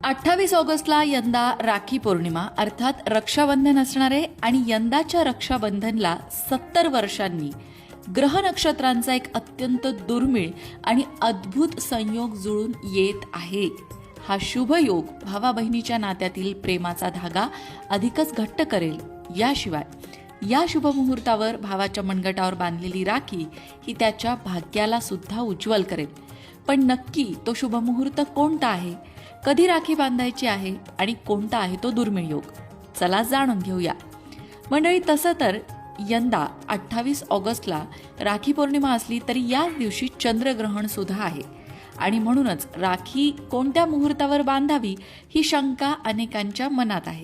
28 ऑगस्टला यंदा राखी पौर्णिमा अर्थात रक्षाबंधन असणार आहे आणि यंदाच्या रक्षाबंधनला 70 वर्षांनी ग्रह नक्षत्रांचा एक अत्यंत दुर्मिळ आणि अद्भुत संयोग जुळून येत आहे. हा शुभ योग भावा बहिणीच्या नात्यातील प्रेमाचा धागा अधिकच घट्ट करेल. याशिवाय या शुभ मुहूर्तावर भावाच्या मनगटावर बांधलेली राखी ही त्याच्या भाग्याला सुद्धा उज्ज्वल करेल. पण नक्की तो शुभ मुहूर्त कोणता आहे, कधी राखी बांधायची आहे आणि कोणता आहे तो दुर्मिळ योग, चला जाणून घेऊया. मंडळी, तसं तर यंदा 28 ऑगस्टला राखी पौर्णिमा असली तरी याच दिवशी चंद्रग्रहण सुद्धा आहे आणि म्हणूनच राखी कोणत्या मुहूर्तावर बांधावी ही शंका अनेकांच्या मनात आहे.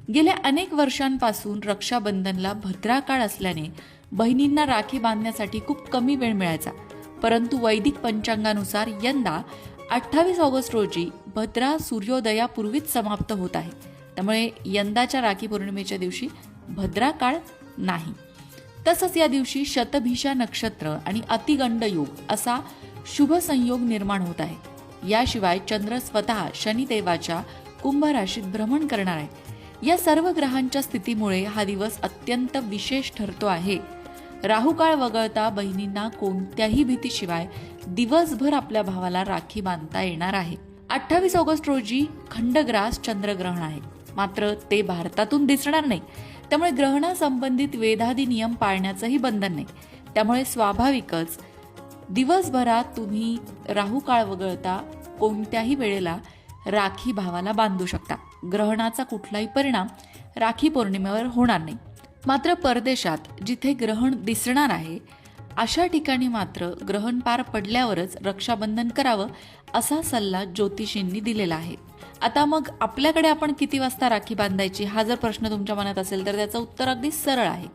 गेल्या अनेक वर्षांपासून रक्षाबंधनला भद्रा काळ असल्याने बहिणींना राखी बांधण्यासाठी खूप कमी वेळ मिळायचा. परंतु वैदिक पंचांगानुसार यंदा 28 ऑगस्ट रोजी भद्रा सूर्योदयापूर्वीच समाप्त होत आहे. त्यामुळे यंदाच्या राखी पौर्णिमेच्या दिवशी भद्रा काळ नाही. तसंच या दिवशी शतभिषा नक्षत्र आणि अतिगंड योग असा शुभ संयोग निर्माण होत आहे. याशिवाय चंद्र स्वतः शनिदेवाच्या कुंभ राशीत भ्रमण करणार आहे. या सर्व ग्रहांच्या स्थितीमुळे हा दिवस अत्यंत विशेष ठरतो आहे. राहुकाळ वगळता बहिणींना कोणत्याही भीतीशिवाय दिवसभर आपल्या भावाला राखी बांधता येणार आहे. 28 ऑगस्ट रोजी खंडग्रास चंद्रग्रहण आहे, मात्र ते भारतातून दिसणार नाही. त्यामुळे ग्रहणासंबंधित वेधादी नियम पाळण्याचंही बंधन नाही. त्यामुळे स्वाभाविकच दिवसभरात तुम्ही राहुकाळ वगळता कोणत्याही वेळेला राखी भावाला बांधू शकता. ग्रहणाचा कुठलाही परिणाम राखी पौर्णिमेवर होणार नाही. मात्र परदेशात जिथे ग्रहण दिसणार आहे अशा ठिकाणी मात्र ग्रहण पार पडल्यावरच रक्षाबंधन करावं असा सल्ला ज्योतिषींनी दिलेला आहे. आता मग आपल्याकडे आपण किती वाजता राखी बांधायची हा जर प्रश्न तुमच्या मनात असेल तर त्याचं उत्तर अगदी सरळ आहे.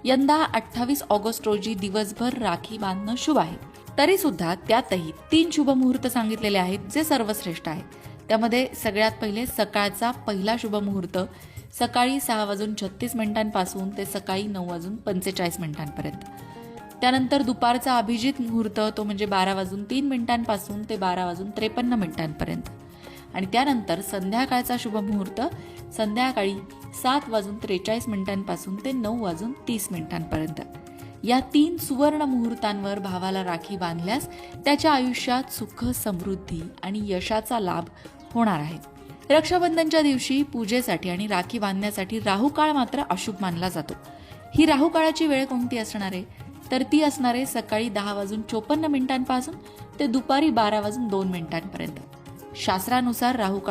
यंदा 28 ऑगस्ट रोजी दिवसभर राखी बांधणं शुभ आहे. तरी सुद्धा त्यातही 3 शुभ मुहूर्त सांगितलेले आहेत जे सर्वश्रेष्ठ आहेत. त्यामध्ये सगळ्यात पहिले सकाळचा पहिला शुभ मुहूर्त सकाळी 6:36 ते सकाळी 9:45 त्यानंतर दुपारचा अभिजित मुहूर्त तो म्हणजे 12:03 ते 12:53 आणि त्यानंतर संध्याकाळचा शुभ मुहूर्त संध्याकाळी 7:43 ते 9:30 या 3 सुवर्ण मुहूर्तांवर भावाला राखी बांधल्यास त्याच्या आयुष्यात सुख, समृद्धी आणि यशाचा लाभ होणार आहे. रक्षाबंधनच्या दिवशी पूजेसाठी आणि राखी बांधण्यासाठी राहुकाळ मात्र अशुभ मानला जातो. ही राहुकाळाची वेळ कोणती असणार आहे तर ती असणार आहे सकाळी 10:54 ते दुपारी 12:02 शास्त्रानुसार राहुकाळ